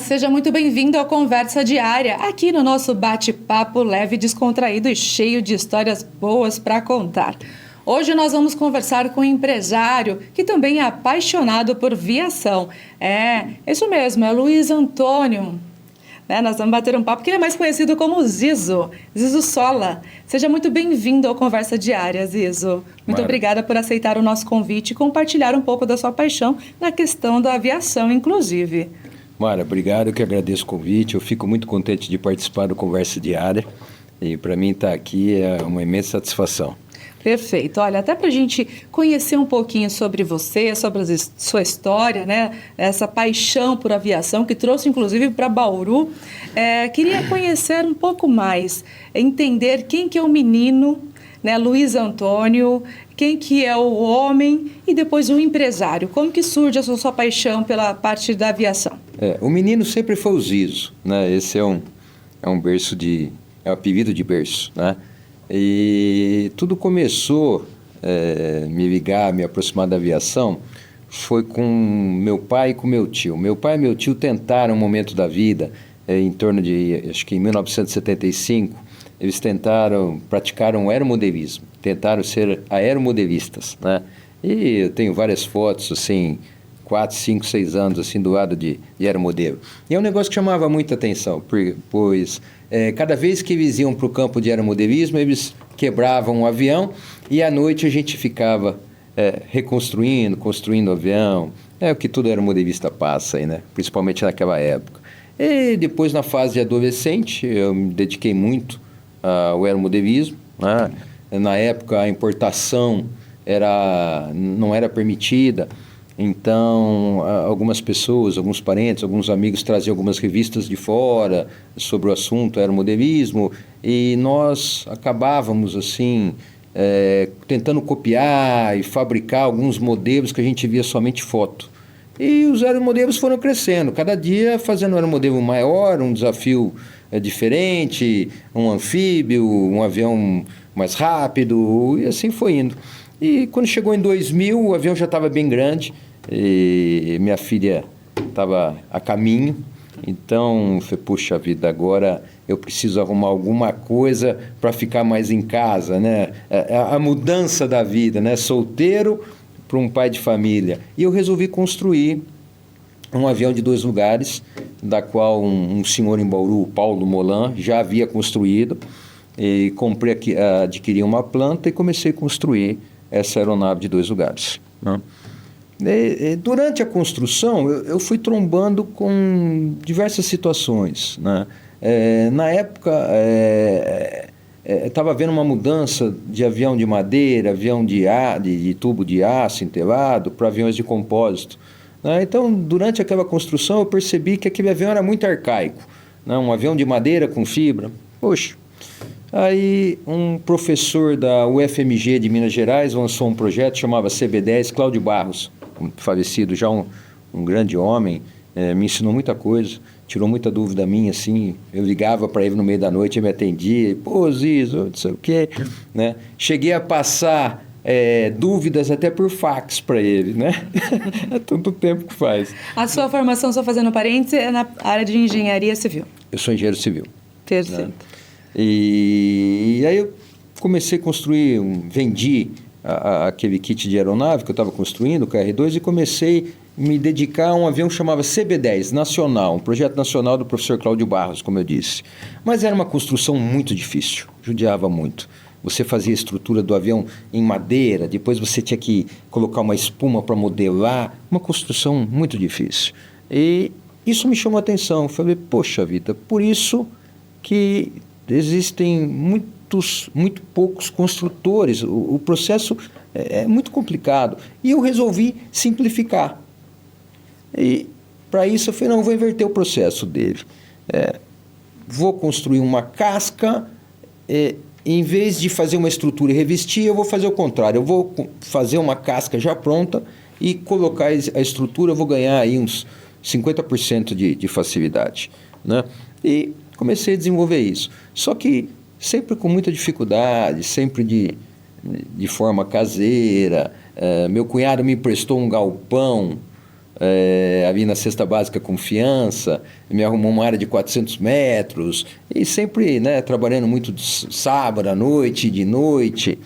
seja muito bem-vindo ao Conversa Diária, aqui no nosso bate-papo leve, descontraído e cheio de histórias boas para contar. Hoje nós vamos conversar com um empresário que também é apaixonado por viação. Isso mesmo, é Luiz Antônio. Nós vamos bater um papo, que ele é mais conhecido como Zizo Sola. Seja muito bem-vindo ao Conversa Diária, Zizo. Muito obrigada por aceitar o nosso convite e compartilhar um pouco da sua paixão na questão da aviação, inclusive. Mara, obrigado, eu que agradeço o convite. Eu fico muito contente de participar do Conversa Diária e para mim estar aqui é uma imensa satisfação. Perfeito. Olha, até para a gente conhecer um pouquinho sobre você, sobre sua história, né? Essa paixão por aviação que trouxe, inclusive, para Bauru. Queria conhecer um pouco mais, entender quem que é o menino, né? Luiz Antônio, quem que é o homem e depois o empresário. Como que surge a sua paixão pela parte da aviação? O menino sempre foi o Zizo, né? Esse é um berço é um apelido de berço, né? E tudo começou me aproximar da aviação, foi com meu pai e com meu tio. Meu pai e meu tio tentaram um momento da vida, em torno de, acho que em 1975, eles praticaram aeromodelismo, tentaram ser aeromodelistas, né? E eu tenho várias fotos, assim, 4, 5, 6 anos, assim, do lado de aeromodelo. E é um negócio que chamava muita atenção, pois cada vez que eles iam para o campo de aeromodelismo, eles quebravam um avião e à noite a gente ficava construindo o avião. É o que todo aeromodelista passa aí, né? Principalmente naquela época. E depois, na fase de adolescente, eu me dediquei muito ao aeromodelismo, né? Na época, a importação não era permitida. Então, algumas pessoas, alguns parentes, alguns amigos traziam algumas revistas de fora sobre o assunto aeromodelismo e nós acabávamos, assim, tentando copiar e fabricar alguns modelos que a gente via somente foto. E os aeromodelos foram crescendo, cada dia fazendo um aeromodelo maior, um desafio diferente, um anfíbio, um avião mais rápido, e assim foi indo. E quando chegou em 2000, o avião já estava bem grande, e minha filha estava a caminho, então eu falei, puxa vida, agora eu preciso arrumar alguma coisa para ficar mais em casa, né? A mudança da vida, né? Solteiro para um pai de família. E eu resolvi construir um avião de 2 lugares, da qual um senhor em Bauru, Paulo Molan, já havia construído, e adquiri uma planta e comecei a construir essa aeronave de 2 lugares, né? Durante a construção, eu fui trombando com diversas situações, né? Na época, estava havendo uma mudança de avião de madeira, avião de tubo de aço entelado, para aviões de compósito, né? Então, durante aquela construção, eu percebi que aquele avião era muito arcaico, né? Um avião de madeira com fibra. Poxa! Aí um professor da UFMG de Minas Gerais lançou um projeto que chamava CB10, Cláudio Barros, falecido já um grande homem, me ensinou muita coisa, tirou muita dúvida minha, assim, eu ligava para ele no meio da noite, ele me atendia, pô, Zizo, não sei o quê, né? Cheguei a passar dúvidas até por fax para ele, né? É tanto tempo que faz. A sua formação, só fazendo parênteses, é na área de engenharia civil? Eu sou engenheiro civil. Perfeito. Né? E aí eu comecei a construir, vendi aquele kit de aeronave que eu estava construindo, o KR2, e comecei a me dedicar a um avião que chamava CB10, nacional, um projeto nacional do professor Cláudio Barros, como eu disse. Mas era uma construção muito difícil, judiava muito. Você fazia a estrutura do avião em madeira, depois você tinha que colocar uma espuma para modelar, uma construção muito difícil. E isso me chamou a atenção, eu falei, poxa vida, por isso que existem muito poucos construtores, o processo é muito complicado. E eu resolvi simplificar. E para isso eu falei, não, vou inverter o processo dele. Vou construir uma casca, em vez de fazer uma estrutura e revestir, eu vou fazer o contrário. Eu vou fazer uma casca já pronta e colocar a estrutura, eu vou ganhar aí uns 50% de facilidade, né? E comecei a desenvolver isso. Só que sempre com muita dificuldade, sempre de forma caseira. Meu cunhado me emprestou um galpão ali na Cesta Básica Confiança, me arrumou uma área de 400 metros, e sempre, né, trabalhando muito de sábado à noite, de noite.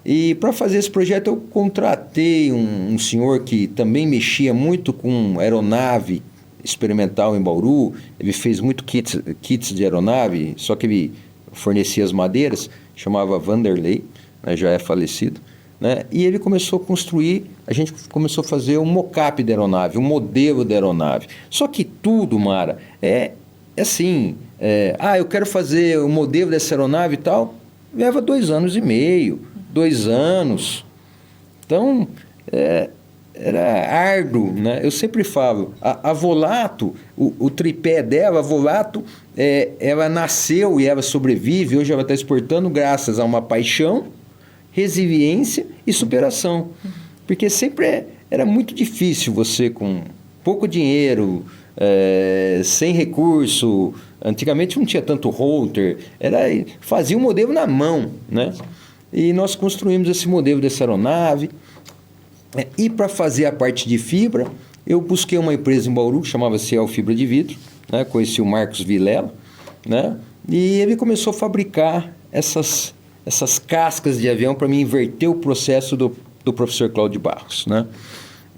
E para fazer esse projeto eu contratei um senhor que também mexia muito com aeronave experimental em Bauru. Ele fez muito kits de aeronave, só que ele fornecia as madeiras, chamava Vanderlei, né, já é falecido. Né? E ele começou a construir, a gente começou a fazer um mock-up da aeronave, um modelo da aeronave. Só que tudo, Mara, é assim, eu quero fazer o modelo dessa aeronave e tal, leva 2 anos e meio, 2 anos. Então, era árduo, né? Eu sempre falo, a Volato, o tripé dela, a Volato, ela nasceu e ela sobrevive, hoje ela está exportando graças a uma paixão, resiliência e superação. Porque sempre era muito difícil você, com pouco dinheiro, sem recurso, antigamente não tinha tanto holter, fazia um modelo na mão, né? E nós construímos esse modelo dessa aeronave. E para fazer a parte de fibra, eu busquei uma empresa em Bauru que chamava-se El Fibra de Vidro, né? Conheci o Marcos Vilela, né? E ele começou a fabricar essas cascas de avião para me inverter o processo do professor Cláudio Barros, né?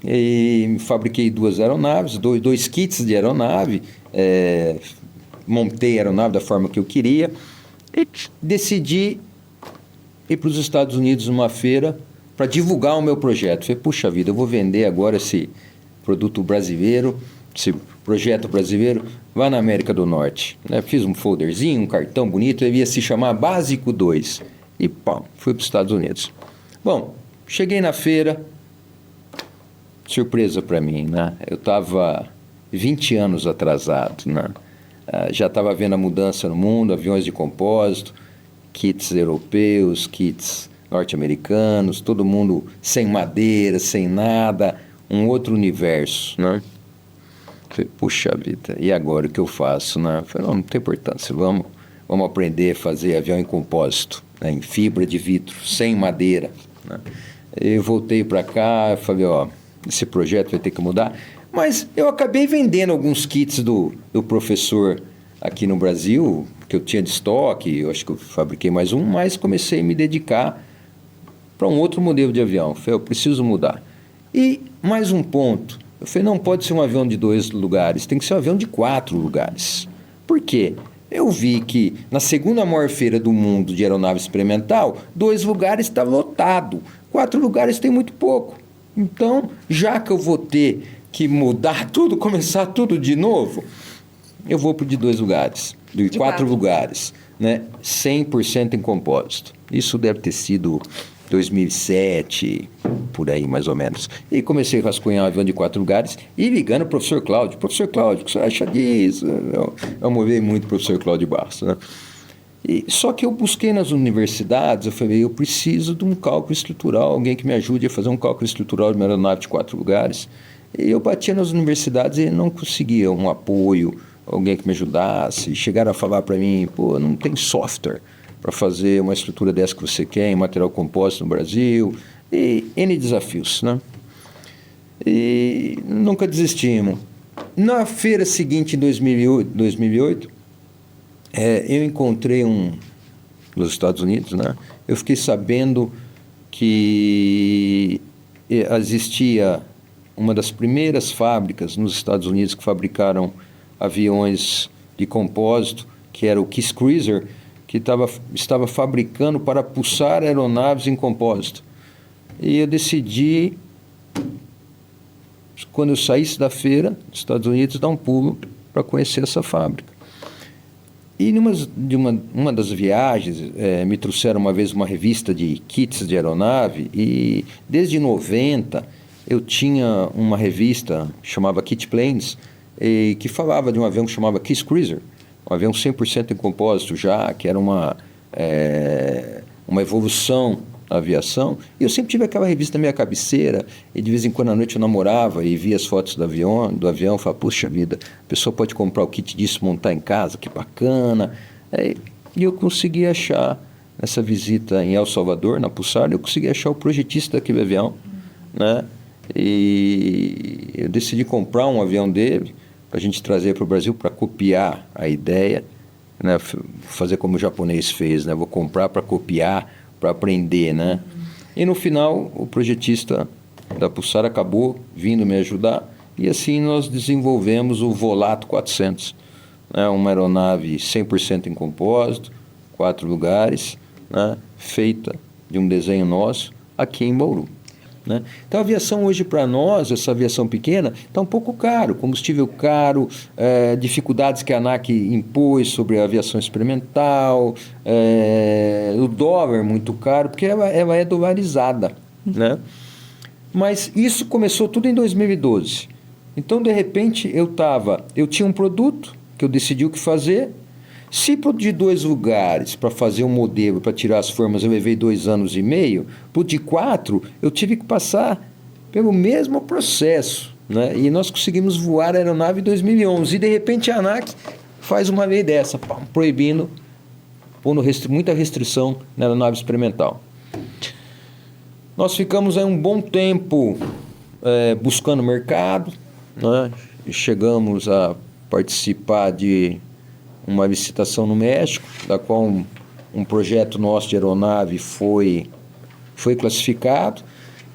E fabriquei 2 aeronaves, 2 kits de aeronave, montei a aeronave da forma que eu queria e decidi ir para os Estados Unidos numa feira para divulgar o meu projeto. Falei, puxa vida, eu vou vender agora esse produto brasileiro, esse projeto brasileiro, lá na América do Norte. Né? Fiz um folderzinho, um cartão bonito, ele ia se chamar Básico 2. E pá, fui para os Estados Unidos. Bom, cheguei na feira, surpresa para mim, né? Eu estava 20 anos atrasado, né? Já estava vendo a mudança no mundo, aviões de compósito, kits europeus, kits norte-americanos, todo mundo sem madeira, sem nada, um outro universo, né? Falei, puxa vida, e agora o que eu faço, né? Falei, não tem importância, vamos aprender a fazer avião em compósito, né? Em fibra de vidro, sem madeira, né? Eu voltei para cá, falei, esse projeto vai ter que mudar, mas eu acabei vendendo alguns kits do professor aqui no Brasil, que eu tinha de estoque, eu acho que eu fabriquei mais um, mas comecei a me dedicar para um outro modelo de avião. Eu falei, eu preciso mudar. E mais um ponto, eu falei, não pode ser um avião de 2 lugares, tem que ser um avião de 4 lugares. Por quê? Eu vi que na segunda maior feira do mundo de aeronave experimental, 2 lugares está lotado, 4 lugares tem muito pouco. Então, já que eu vou ter que mudar tudo, começar tudo de novo, eu vou para de 2 lugares, de 4 lugares, né? 100% em compósito. Isso deve ter sido 2007, por aí mais ou menos. E comecei a rascunhar um avião de 4 lugares e ligando o professor Cláudio. Professor Cláudio, o que você acha disso? Eu movei muito o professor Cláudio Barros, né? Só que eu busquei nas universidades, eu falei, eu preciso de um cálculo estrutural, alguém que me ajude a fazer um cálculo estrutural de uma aeronave de 4 lugares. E eu batia nas universidades e não conseguia um apoio, alguém que me ajudasse. Chegaram a falar para mim, pô, não tem software para fazer uma estrutura dessa que você quer em material compósito no Brasil. E N desafios, né? E nunca desistimos. Na feira seguinte, em 2008, eu encontrei nos Estados Unidos, né? Eu fiquei sabendo que existia uma das primeiras fábricas nos Estados Unidos que fabricaram aviões de compósito, que era o Kiss Cruiser, que estava fabricando para pulsar aeronaves em compósito. E eu decidi, quando eu saísse da feira dos Estados Unidos, dar um pulo para conhecer essa fábrica. E uma das viagens, me trouxeram uma vez uma revista de kits de aeronave, e desde 90 eu tinha uma revista que chamava Kit Planes, que falava de um avião que chamava Kiss Cruiser, um avião 100% em compósito já, que era uma evolução da aviação. E eu sempre tive aquela revista na minha cabeceira, e de vez em quando à noite eu namorava e via as fotos do avião, e falava, puxa vida, a pessoa pode comprar o kit disso, montar em casa, que bacana. E eu consegui achar, nessa visita em El Salvador, na Pulsar, eu consegui achar o projetista daquele avião, né? e eu decidi comprar um avião dele para a gente trazer para o Brasil para copiar a ideia, né? Fazer como o japonês fez, né? Vou comprar para copiar, para aprender, né? E no final o projetista da Pulsar acabou vindo me ajudar e assim nós desenvolvemos o Volato 400, né? Uma aeronave 100% em compósito, 4 lugares, né? Feita de um desenho nosso aqui em Bauru. Né? Então a aviação hoje para nós, essa aviação pequena, está um pouco caro, combustível caro, dificuldades que a ANAC impôs sobre a aviação experimental, o dólar muito caro, porque ela é dolarizada. Né? Mas isso começou tudo em 2012. Então, de repente, eu tinha um produto que eu decidi o que fazer. Se de 2 lugares para fazer um modelo, para tirar as formas, eu levei 2 anos e meio, por de 4, eu tive que passar pelo mesmo processo. Né? E nós conseguimos voar a aeronave em 2011. E, de repente, a ANAC faz uma lei dessa, proibindo, pondo muita restrição na aeronave experimental. Nós ficamos aí um bom tempo buscando mercado, né? E chegamos a participar de uma licitação no México, da qual um projeto nosso de aeronave foi classificado,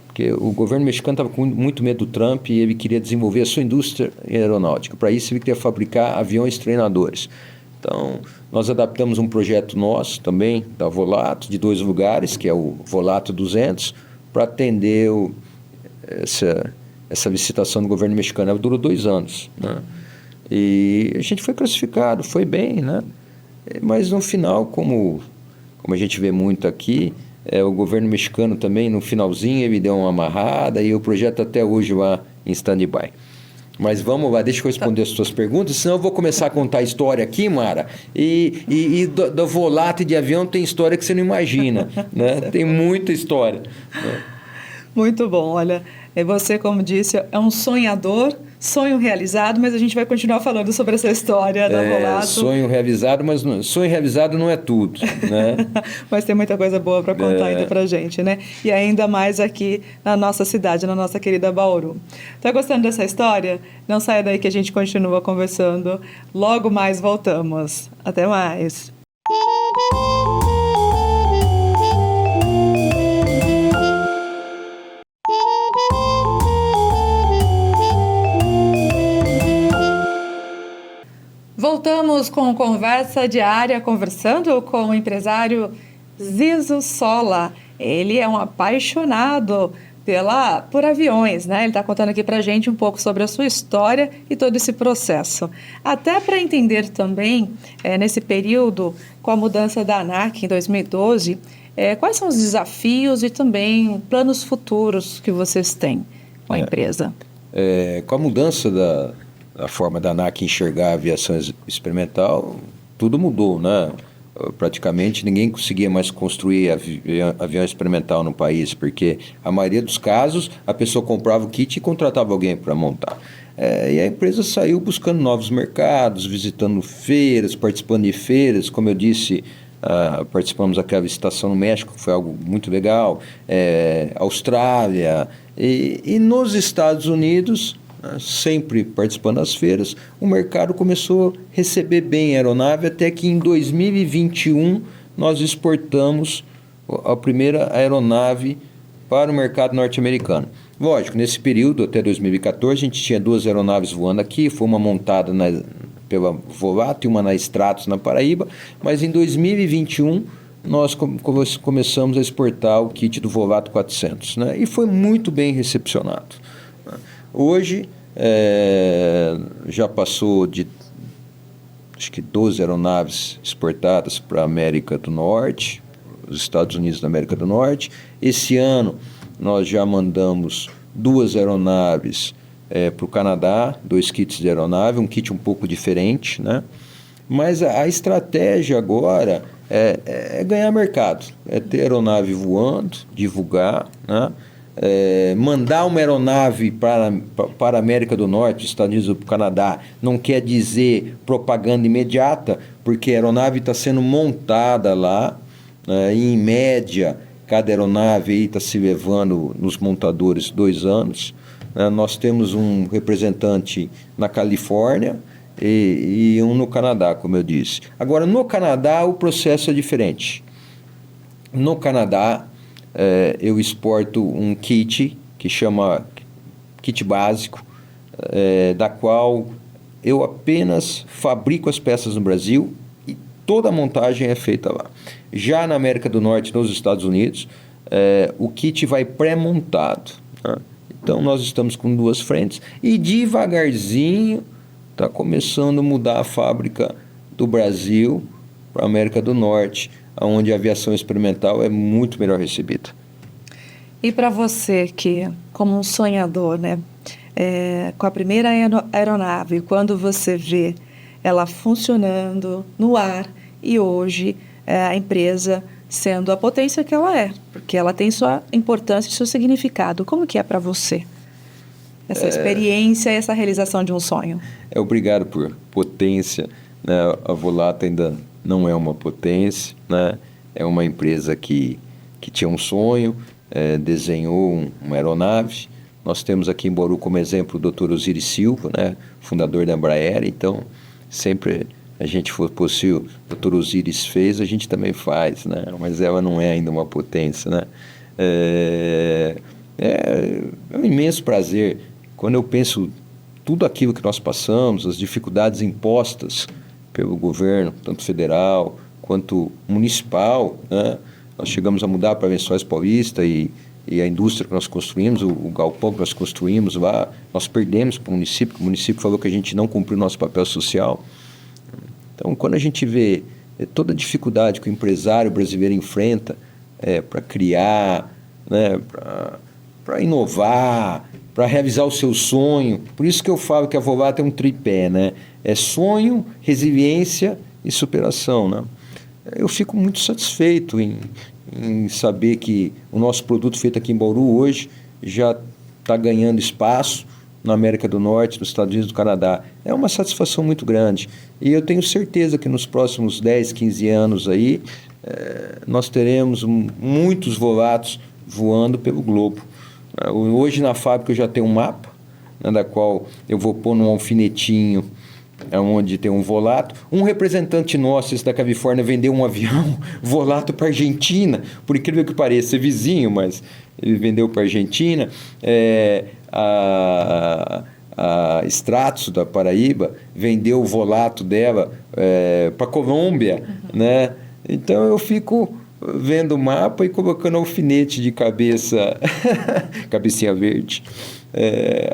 porque o governo mexicano estava com muito medo do Trump e ele queria desenvolver a sua indústria aeronáutica. Para isso, ele queria fabricar aviões treinadores. Então, nós adaptamos um projeto nosso também, da Volato, de 2 lugares, que é o Volato 200, para atender essa licitação do governo mexicano. Ela durou 2 anos, né? E a gente foi classificado, foi bem, né? Mas no final, como a gente vê muito aqui, o governo mexicano também, no finalzinho, ele deu uma amarrada e o projeto até hoje lá em stand-by. Mas vamos lá, deixa eu responder as suas perguntas, senão eu vou começar a contar a história aqui, Mara, e do Volato e de avião tem história que você não imagina, né? Tem muita história. Né? Muito bom, olha, você, como disse, é um sonhador, sonho realizado, mas a gente vai continuar falando sobre essa história da Volato. Sonho realizado, mas sonho realizado não é tudo, né? Mas tem muita coisa boa para contar ainda para a gente, né? E ainda mais aqui na nossa cidade, na nossa querida Bauru. Tá gostando dessa história? Não saia daí que a gente continua conversando. Logo mais voltamos. Até mais. Voltamos com Conversa Diária, conversando com o empresário Zizo Sola. Ele é um apaixonado por aviões, né? Ele está contando aqui para a gente um pouco sobre a sua história e todo esse processo. Até para entender também, nesse período, com a mudança da ANAC em 2012, quais são os desafios e também planos futuros que vocês têm com a empresa? Com a mudança a forma da ANAC enxergar a aviação experimental, tudo mudou, né? Praticamente ninguém conseguia mais construir avião experimental no país, porque a maioria dos casos a pessoa comprava o kit e contratava alguém para montar. E a empresa saiu buscando novos mercados, visitando feiras, participando de feiras, como eu disse, participamos daquela licitação no México, que foi algo muito legal, Austrália, e nos Estados Unidos, sempre participando das feiras, o mercado começou a receber bem a aeronave, até que em 2021 nós exportamos a primeira aeronave para o mercado norte-americano. Lógico, nesse período, até 2014, a gente tinha 2 aeronaves voando aqui, foi uma montada pela Volato e uma na Stratos, na Paraíba, mas em 2021 nós começamos a exportar o kit do Volato 400, né? E foi muito bem recepcionado. Hoje, já passou de, acho que 12 aeronaves exportadas para a América do Norte, os Estados Unidos da América do Norte. Esse ano, nós já mandamos 2 aeronaves para o Canadá, 2 kits de aeronave, um kit um pouco diferente, né? Mas a estratégia agora é ganhar mercado, é ter aeronave voando, divulgar, né? Mandar uma aeronave para a América do Norte, Estados Unidos ou para o Canadá, não quer dizer propaganda imediata, porque a aeronave está sendo montada lá, em média, cada aeronave aí está se levando nos montadores 2 anos. Nós temos um representante na Califórnia e um no Canadá, como eu disse. Agora, no Canadá, o processo é diferente. No Canadá, eu exporto um kit que chama kit básico, da qual eu apenas fabrico as peças no Brasil e toda a montagem é feita lá. Já na América do Norte, nos Estados Unidos, o kit vai pré-montado, né? Então, nós estamos com 2 frentes e devagarzinho está começando a mudar a fábrica do Brasil para a América do Norte, onde a aviação experimental é muito melhor recebida. E para você que, como um sonhador, né, com a primeira aeronave, quando você vê ela funcionando no ar e hoje a empresa sendo a potência que ela é, porque ela tem sua importância e seu significado. Como que é para você essa experiência e essa realização de um sonho? Obrigado por potência, né? A Volato ainda não é uma potência, né? É uma empresa que tinha um sonho, desenhou uma aeronave. Nós temos aqui em Bauru como exemplo o Dr. Osiris Silva, né? Fundador da Embraer. Então, sempre a gente for possível, o Dr. Osiris fez, a gente também faz, né? Mas ela não é ainda uma potência, né? É um imenso prazer quando eu penso tudo aquilo que nós passamos, as dificuldades impostas pelo governo, tanto federal quanto municipal, né? Nós chegamos a mudar para Lençóis Paulista e a indústria que nós construímos, o galpão que nós construímos lá, nós perdemos para o município falou que a gente não cumpriu o nosso papel social. Então, quando a gente vê toda a dificuldade que o empresário brasileiro enfrenta para criar, né, para inovar, para realizar o seu sonho, por isso que eu falo que a Volato é um tripé, né? É sonho, resiliência e superação, né? Eu fico muito satisfeito em saber que o nosso produto feito aqui em Bauru hoje já está ganhando espaço na América do Norte, nos Estados Unidos e no Canadá. É uma satisfação muito grande. E eu tenho certeza que nos próximos 10, 15 anos aí, nós teremos muitos Volatos voando pelo globo. Hoje na fábrica eu já tenho um mapa, né, da qual eu vou pôr num alfinetinho onde tem um Volato. Um representante nosso, esse da Califórnia, vendeu um avião Volato para a Argentina, por incrível que pareça, é vizinho, mas ele vendeu para a Argentina. A Stratos da Paraíba vendeu o Volato dela para a Colômbia, né? Então eu fico vendo o mapa e colocando alfinete de cabeça, cabecinha verde,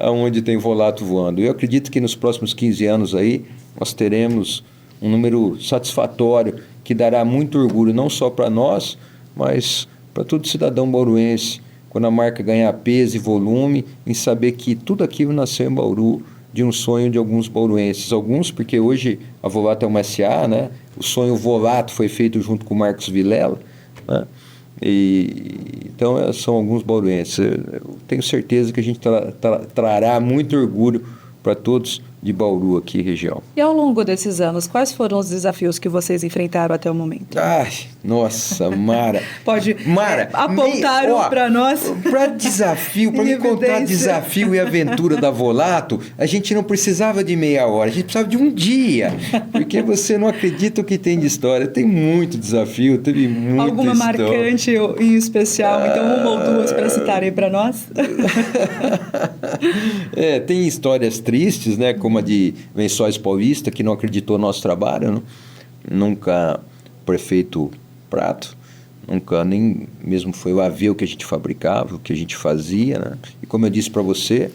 onde tem Volato voando. Eu acredito que nos próximos 15 anos aí nós teremos um número satisfatório que dará muito orgulho não só para nós, mas para todo cidadão bauruense, quando a marca ganhar peso e volume, em saber que tudo aquilo nasceu em Bauru de um sonho de alguns bauruenses. Alguns, porque hoje a Volato é uma SA, né? O sonho Volato foi feito junto com o Marcos Vilela, né? Então são alguns bauruenses. Eu tenho certeza que a gente trará muito orgulho para todos de Bauru aqui, região. E ao longo desses anos, quais foram os desafios que vocês enfrentaram até o momento? Ai, nossa, Mara. Pode Mara, apontar para nós. Para desafio, para me contar desafio e aventura da Volato, a gente não precisava de meia hora, a gente precisava de um dia, porque você não acredita o que tem de história. Tem muito desafio, teve muita Alguma história. Marcante em especial, então uma ou duas para citarem para nós? Tem histórias tristes, né, como a de Lençóis Paulista, que não acreditou no nosso trabalho, né? Nunca o prefeito Prato, nunca nem mesmo foi lá ver o que a gente fabricava, o que a gente fazia, né? E como eu disse para você,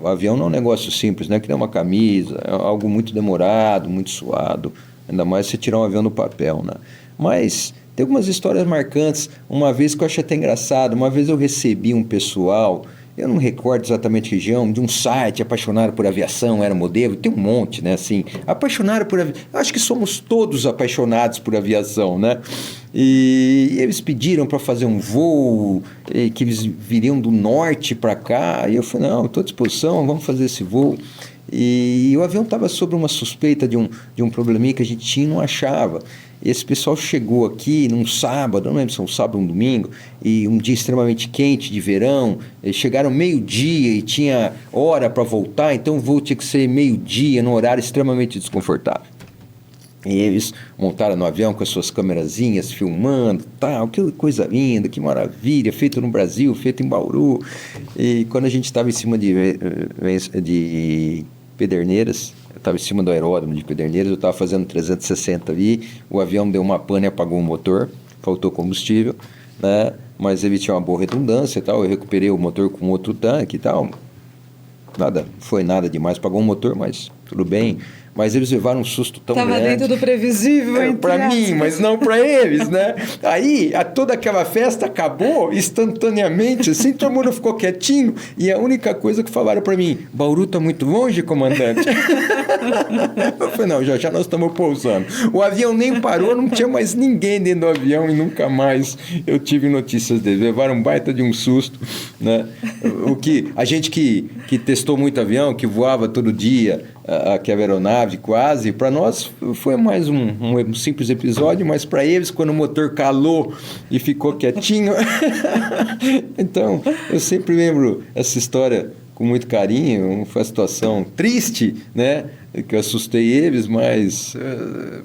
o avião não é um negócio simples, né? Que nem uma camisa, é algo muito demorado, muito suado, ainda mais você tirar um avião do papel, né? Mas tem algumas histórias marcantes. Uma vez que eu achei até engraçado, uma vez eu recebi um pessoal, eu não me recordo exatamente a região, de um site apaixonado por aviação, era modelo, tem um monte, né, assim, apaixonado por aviação. Acho que somos todos apaixonados por aviação, né? E eles pediram para fazer um voo, que eles viriam do norte para cá, e eu falei, não, estou à disposição, vamos fazer esse voo. E o avião estava sob uma suspeita de um probleminha que a gente tinha e não achava. Esse pessoal chegou aqui num sábado, não lembro se é um sábado ou um domingo, e um dia extremamente quente de verão, eles chegaram meio-dia e tinha hora para voltar, então o voo tinha que ser meio-dia, num horário extremamente desconfortável. E eles montaram no avião com as suas câmerazinhas, filmando, tal, que coisa linda, que maravilha, feito no Brasil, feito em Bauru. E quando a gente estava em cima de Pederneiras, eu estava em cima do aeródromo de Pederneiras, eu estava fazendo 360 ali, o avião deu uma pane e apagou o motor, faltou combustível, né? Mas ele tinha uma boa redundância e tal, eu recuperei o motor com outro tanque e tal. Foi nada demais, apagou o motor, mas tudo bem. Mas eles levaram um susto tão grande. Estava dentro do previsível, para mim, mas não para eles, né? Aí, toda aquela festa acabou instantaneamente, assim, todo mundo ficou quietinho, e a única coisa que falaram para mim, Bauru está muito longe, comandante. Eu falei, não, já nós estamos pousando. O avião nem parou, não tinha mais ninguém dentro do avião, e nunca mais eu tive notícias deles. Levaram um baita de um susto, né? O que, a gente que testou muito avião, que voava todo dia, aquela aeronave quase, para nós foi mais um simples episódio, mas para eles, quando o motor calou e ficou quietinho... Então, eu sempre lembro essa história com muito carinho, foi uma situação triste, né? Que eu assustei eles, mas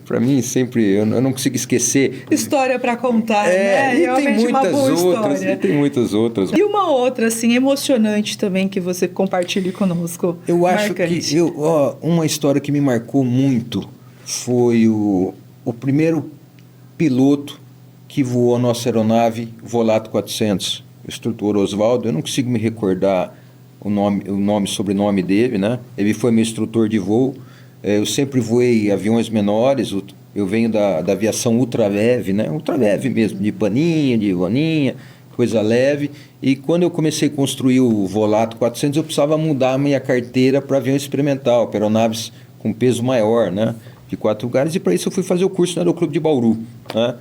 para mim sempre, eu não consigo esquecer. História para contar, né? E realmente tem muitas uma boa outras, história. E tem muitas outras. E uma outra, assim, emocionante também que você compartilhe conosco. Eu acho que uma história que me marcou muito foi o primeiro piloto que voou a nossa aeronave Volato 400, o instrutor Oswaldo. Eu não consigo me recordar o nome, sobrenome dele, né? Ele foi meu instrutor de voo. Eu sempre voei aviões menores. Eu venho da aviação ultraleve, né? Ultraleve mesmo, de paninha, de vaninha, coisa leve. E quando eu comecei a construir o Volato 400, eu precisava mudar a minha carteira para avião experimental, para aeronaves com peso maior, né? De 4 lugares. E para isso eu fui fazer o curso no Aeroclube de Bauru, né?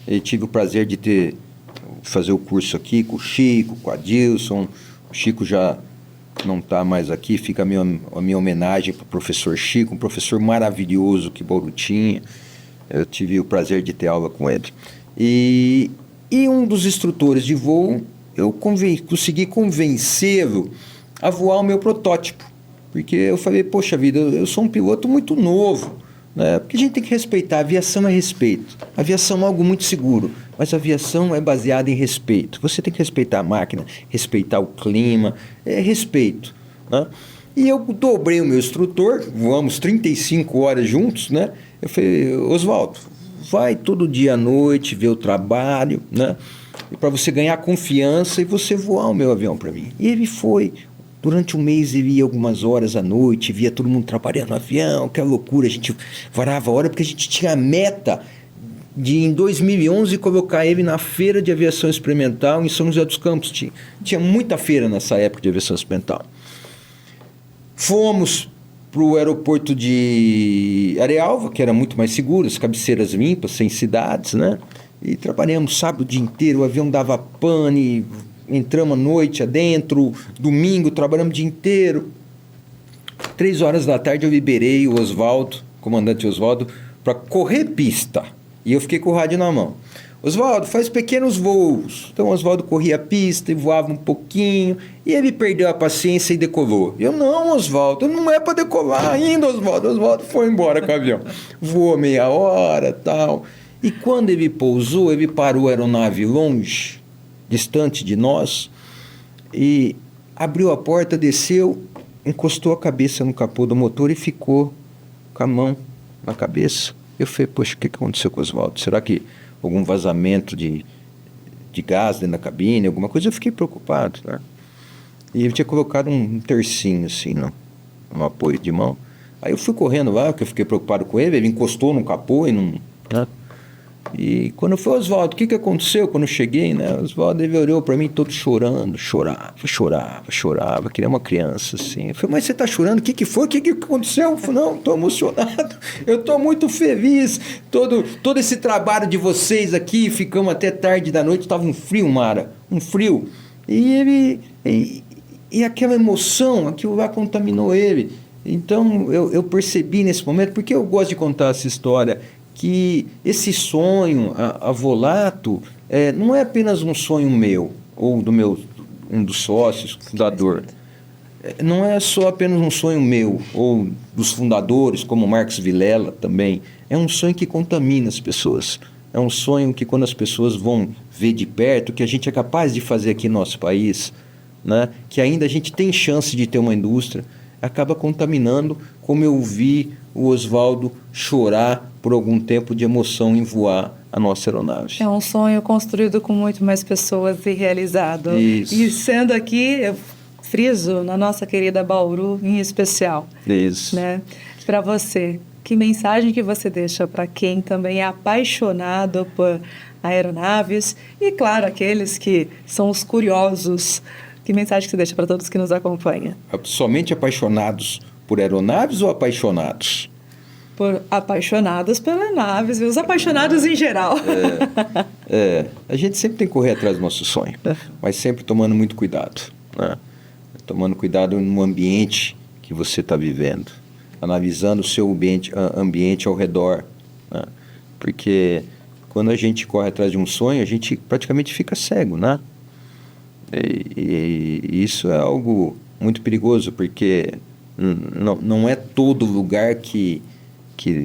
E tive o prazer de fazer o curso aqui com o Chico, com a Dilson. O Chico já não está mais aqui, fica a minha homenagem para o professor Chico, um professor maravilhoso que Bauru tinha. Eu tive o prazer de ter aula com ele. E um dos instrutores de voo, eu consegui convencê-lo a voar o meu protótipo. Porque eu falei, poxa vida, eu sou um piloto muito novo, né? Porque a gente tem que respeitar, a aviação é respeito. A aviação é algo muito seguro, mas a aviação é baseada em respeito. Você tem que respeitar a máquina, respeitar o clima, respeito, né? E eu dobrei o meu instrutor, voamos 35 horas juntos, né? Eu falei, Oswaldo, vai todo dia à noite ver o trabalho, né? E para você ganhar confiança e você voar o meu avião para mim. E ele foi. Durante um mês ele ia algumas horas à noite, via todo mundo trabalhando no avião, aquela loucura, a gente varava a hora, porque a gente tinha a meta de, em 2011, colocar ele na Feira de Aviação Experimental em São José dos Campos. Tinha muita feira nessa época de aviação experimental. Fomos para o aeroporto de Arealva, que era muito mais seguro, as cabeceiras limpas, sem cidades, né? E trabalhamos sábado o dia inteiro, o avião dava pane, entramos à noite adentro, domingo trabalhamos o dia inteiro. 3 horas da tarde eu liberei o Oswaldo, comandante Oswaldo, para correr pista. E eu fiquei com o rádio na mão. Oswaldo, faz pequenos voos. Então o Oswaldo corria a pista e voava um pouquinho. E ele perdeu a paciência e decolou. Eu, não, Oswaldo, não é para decolar ainda, Oswaldo. Oswaldo foi embora com o avião. Voou meia hora, tal. E quando ele pousou, ele parou a aeronave longe, distante de nós, e abriu a porta, desceu, encostou a cabeça no capô do motor e ficou com a mão na cabeça. Eu falei, poxa, o que aconteceu com o Oswaldo? Será que algum vazamento de gás dentro da cabine, alguma coisa? Eu fiquei preocupado, né? E ele tinha colocado um tercinho assim no apoio de mão. Aí eu fui correndo lá, porque eu fiquei preocupado com ele, ele encostou no capô e não... né? E quando eu falei, Oswaldo, o que aconteceu quando eu cheguei, né? Oswaldo, ele olhou para mim todo chorando, chorava, que nem uma criança, assim. Eu falei, mas você está chorando? O que foi? O que aconteceu? Eu falei, não, estou emocionado, eu estou muito feliz, todo esse trabalho de vocês aqui, ficamos até tarde da noite, estava um frio, Mara, um frio. E aquela emoção, aquilo lá contaminou ele. Então eu percebi nesse momento, porque eu gosto de contar essa história, que esse sonho, a Volato, não é apenas um sonho meu, ou um dos sócios, fundador. Não é só apenas um sonho meu, ou dos fundadores, como Marcos Vilela também. É um sonho que contamina as pessoas. É um sonho que, quando as pessoas vão ver de perto, que a gente é capaz de fazer aqui no nosso país, né? Que ainda a gente tem chance de ter uma indústria, acaba contaminando, como eu vi o Oswaldo chorar por algum tempo de emoção em voar a nossa aeronave. É um sonho construído com muito mais pessoas e realizado. Isso. E sendo aqui, eu friso na nossa querida Bauru em especial. Isso. Né? Para você, que mensagem que você deixa para quem também é apaixonado por aeronaves e, claro, aqueles que são os curiosos? Que mensagem que você deixa para todos que nos acompanham? Somente apaixonados por aeronaves ou apaixonados? Por apaixonados pelas naves e os apaixonados em geral. A gente sempre tem que correr atrás do nosso sonho, mas sempre tomando muito cuidado, né? Tomando cuidado no ambiente que você está vivendo, analisando o seu ambiente ao redor, né? Porque quando a gente corre atrás de um sonho, a gente praticamente fica cego, né? E isso é algo muito perigoso, porque não é todo lugar que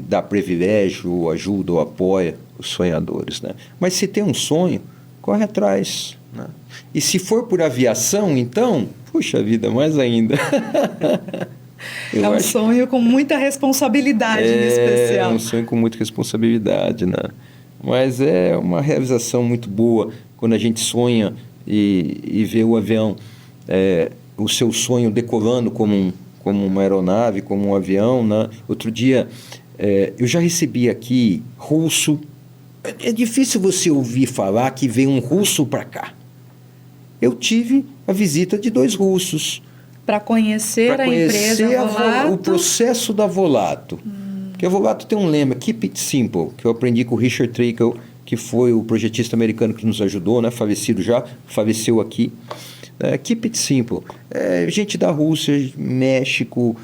dá privilégio, ou ajuda, ou apoia os sonhadores, né? Mas se tem um sonho, corre atrás, né? E se for por aviação, então, puxa vida, mais ainda. É um sonho com muita responsabilidade em especial. É um sonho com muita responsabilidade, né? Mas é uma realização muito boa quando a gente sonha e vê o avião, o seu sonho decolando como uma aeronave, como um avião, né? Outro dia, eu já recebi aqui russo. É difícil você ouvir falar que veio um russo para cá. Eu tive a visita de 2 russos. Para conhecer a empresa Volato. O processo da Volato. Porque a Volato tem um lema, Keep It Simple, que eu aprendi com o Richard Trickle, que foi o projetista americano que nos ajudou, né? Faleceu aqui. Keep It Simple. Gente da Rússia, México,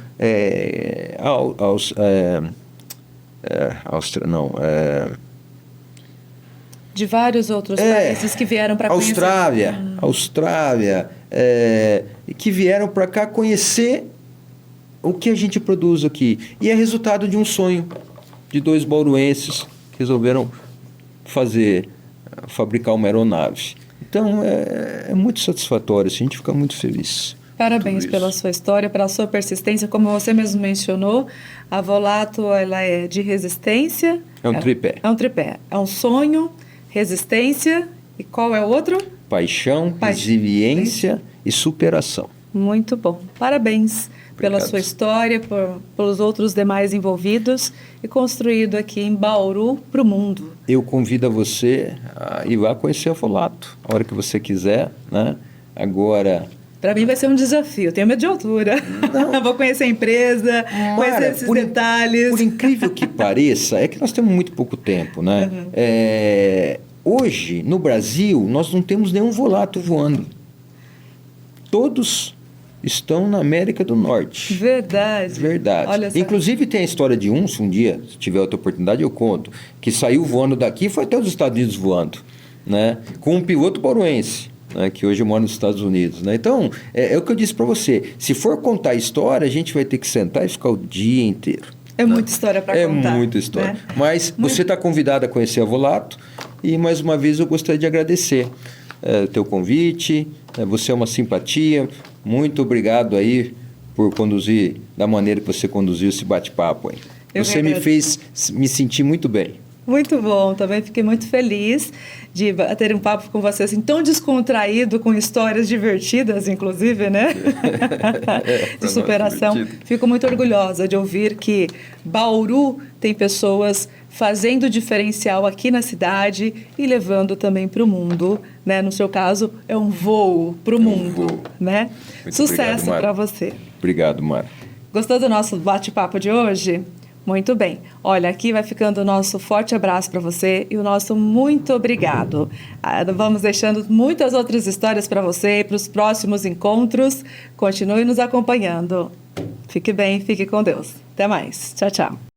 Áustria, não. De vários outros países que vieram para conhecer. Austrália, que vieram para cá conhecer o que a gente produz aqui. E é resultado de um sonho de 2 bauruenses que resolveram fabricar uma aeronave. Então, é muito satisfatório, assim, a gente fica muito feliz. Parabéns pela sua história, pela sua persistência. Como você mesmo mencionou, a Volato, ela é de resistência. É um tripé. É um tripé. É um sonho, resistência e qual é o outro? Paixão, resiliência e superação. Muito bom. Parabéns. Obrigado. Pela sua história, pelos outros demais envolvidos e construído aqui em Bauru para o mundo. Eu convido a você a ir lá conhecer a Volato, a hora que você quiser, né? Agora... Para mim vai ser um desafio, eu tenho medo de altura. Vou conhecer a empresa, conhecer esses detalhes. Por incrível que pareça, é que nós temos muito pouco tempo, né? Hoje, no Brasil, nós não temos nenhum Volato voando. Todos estão na América do Norte. Verdade. Olha só. Inclusive tem a história de se um dia, se tiver outra oportunidade, eu conto, que saiu voando daqui e foi até os Estados Unidos voando, né? Com um piloto bauruense, né? Que hoje mora nos Estados Unidos, né? Então, é o que eu disse para você. Se for contar a história, a gente vai ter que sentar e ficar o dia inteiro. É muita história para contar. É muita história. Né? Mas você está convidado a conhecer a Volato e, mais uma vez, eu gostaria de agradecer o teu convite. Você é uma simpatia. Muito obrigado aí por conduzir da maneira que você conduziu esse bate-papo aí. Você me fez me sentir muito bem. Muito bom, também fiquei muito feliz de ter um papo com você assim, tão descontraído, com histórias divertidas, inclusive, né? De superação. Fico muito orgulhosa de ouvir que Bauru tem pessoas fazendo diferencial aqui na cidade e levando também para o mundo, né? No seu caso, é um voo para o mundo, né? Sucesso para você. Obrigado, Mara. Gostou do nosso bate-papo de hoje? Muito bem. Olha, aqui vai ficando o nosso forte abraço para você e o nosso muito obrigado. Vamos deixando muitas outras histórias para você e para os próximos encontros. Continue nos acompanhando. Fique bem, fique com Deus. Até mais. Tchau, tchau.